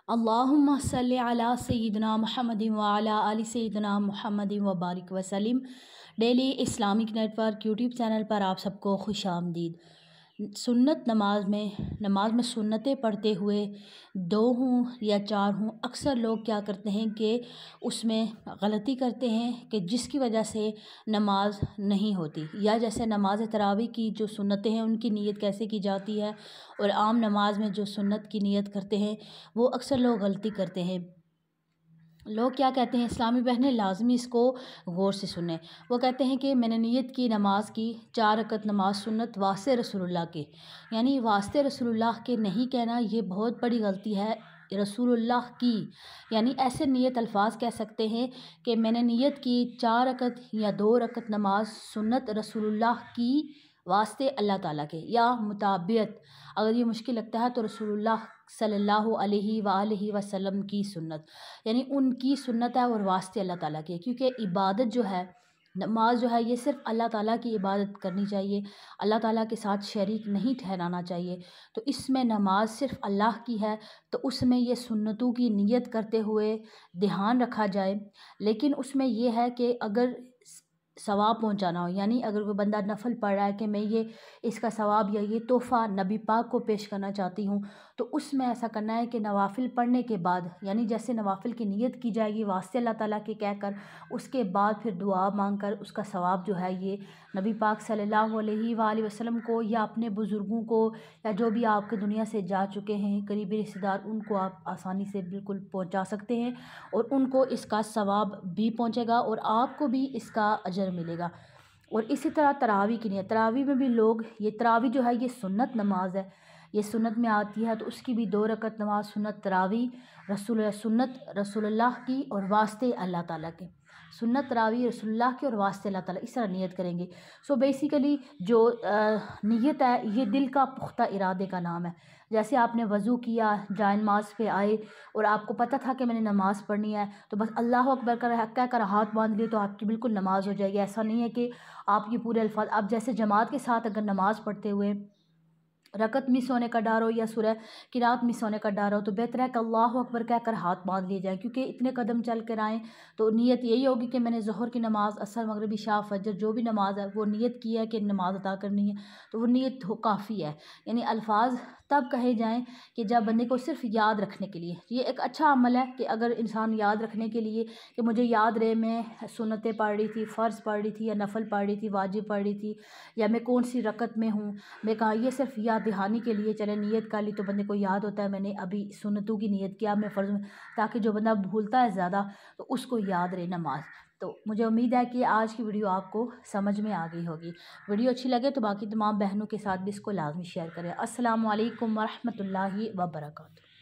अल्लाहुम्मा सल्लि अला सय्यिदिना मुहम्मदिन व अला आलि सय्यिदिना मुहम्मदिन व बारिक वसल्लिम। Daily Islamic network YouTube channel पर आप सबको खुशामदीद। सुन्नत नमाज में सुन्नतें पढ़ते हुए दो हों या चार हों, अक्सर लोग क्या करते हैं कि उसमें गलती करते हैं कि जिसकी वजह से नमाज नहीं होती। या जैसे नमाज तरावी की जो सुन्नतें हैं उनकी नीयत कैसे की जाती है और आम नमाज में जो सुन्नत की नीयत करते हैं वो अक्सर लोग गलती करते हैं। लोग क्या कहते हैं, इस्लामी बहनें लाजमी इसको गौर से सुने। वो कहते हैं कि मैंने नीयत की नमाज की 4 रकत नमाज सुन्नत वास्ते रसूलुल्लाह के, यानी वास्ते रसूलुल्लाह के नहीं कहना, ये बहुत बड़ी गलती है। रसूलुल्लाह की यानी ऐसे नीयत अल्फाज कह सकते हैं कि मैंने नीयत की 4 रकत या 2 रकत नमाज सुन्नत रसूलुल्लाह की वास्ते अल्लाह ताला के, या मुताबियत अगर ये मुश्किल लगता है तो रसूलुल्लाह सल्लल्लाहु अलैहि वालैहि वसल्लम की सुन्नत, यानी उनकी सुन्नत है और वास्ते अल्लाह ताला के। क्योंकि इबादत जो है, नमाज जो है, ये सिर्फ़ अल्लाह ताला की इबादत करनी चाहिए, अल्लाह ताला के साथ शरीक नहीं ठहराना चाहिए। तो इसमें नमाज सिर्फ़ अल्लाह की है, तो उसमें ये सुन्नतों की नीयत करते हुए ध्यान रखा जाए। लेकिन उसमें ये है कि अगर सवाब पहुंचाना हो, यानी अगर कोई बंदा नफल पढ़ रहा है कि मैं ये इसका सवाब या ये तोहफ़ा नबी पाक को पेश करना चाहती हूँ, तो उसमें ऐसा करना है कि नवाफिल पढ़ने के बाद, यानी जैसे नवाफिल की नीयत की जाएगी वास्ते अल्लाह ताला के कहकर, उसके बाद फिर दुआ मांगकर उसका सवाब जो है ये नबी पाक सल्लल्लाहु अलैहि वसल्लम को या अपने बुज़ुर्गों को या जो भी आपके दुनिया से जा चुके हैं करीबी रिश्तेदार, उनको आप आसानी से बिल्कुल पहुँचा सकते हैं और उनको इसका सवाब भी पहुँचेगा और आपको भी इसका अजर मिलेगा। और इसी तरह तरावी की नीयत, तरावी में भी लोग, ये तरावी जो है ये सुन्नत नमाज है, ये सुन्नत में आती है, तो उसकी भी 2 रकत नमाज सुन्नत तरावी सुन्नत रसूलुल्लाह की और वास्ते अल्लाह ताला के, सुन्नत तरावी रसूलुल्लाह की और वास्ते अल्लाह ताला, इस तरह नियत करेंगे। सो बेसिकली जो नियत है ये दिल का पुख्ता इरादे का नाम है। जैसे आपने वज़ू किया, जाए नमाज पे आए और आपको पता था कि मैंने नमाज़ पढ़नी है, तो बस अल्लाह अकबर कहकर हाथ बांध लिए तो आपकी बिल्कुल नमाज हो जाएगी। ऐसा नहीं है कि आप ये पूरे अल्फाज, आप जैसे जमात के साथ अगर नमाज़ पढ़ते हुए रकत मिस होने का डर हो या सूरह किरात मिस होने का डर हो, तो बेहतर है कि अल्लाहु अकबर कहकर हाथ बांध लिए जाए। क्योंकि इतने कदम चल कर आएँ तो नीयत यही होगी कि मैंने ज़ोहर की नमाज़, असर, मगरिब, इशा, फजर जो भी नमाज है वो नीयत की है कि नमाज अदा करनी है, तो वो नीयत काफ़ी है। यानी अल्फाज तब कहे जाएँ कि जब बंदे को सिर्फ याद रखने के लिए, ये एक अच्छा अमल है कि अगर इंसान याद रखने के लिए कि मुझे याद रहे मैं सुन्नतें पढ़ रही थी, फ़र्ज़ पढ़ रही थी या नफल पढ़ रही थी, वाजिब पढ़ रही थी, या मैं कौन सी रकत में हूँ, मैं कहा, ये सिर्फ याद दहानी के लिए चले नियत कर ली तो बंदे को याद होता है मैंने अभी सुन्नतों की नियत किया, मैं फ़र्ज़ में, ताकि जो बंदा भूलता है ज़्यादा तो उसको याद रहे नमाज। तो मुझे उम्मीद है कि आज की वीडियो आपको समझ में आ गई होगी। वीडियो अच्छी लगे तो बाकी तमाम बहनों के साथ भी इसको लाजमी शेयर करें। अस्सलामु अलैकुम वरहमतुल्लाहि वबरकातुहू।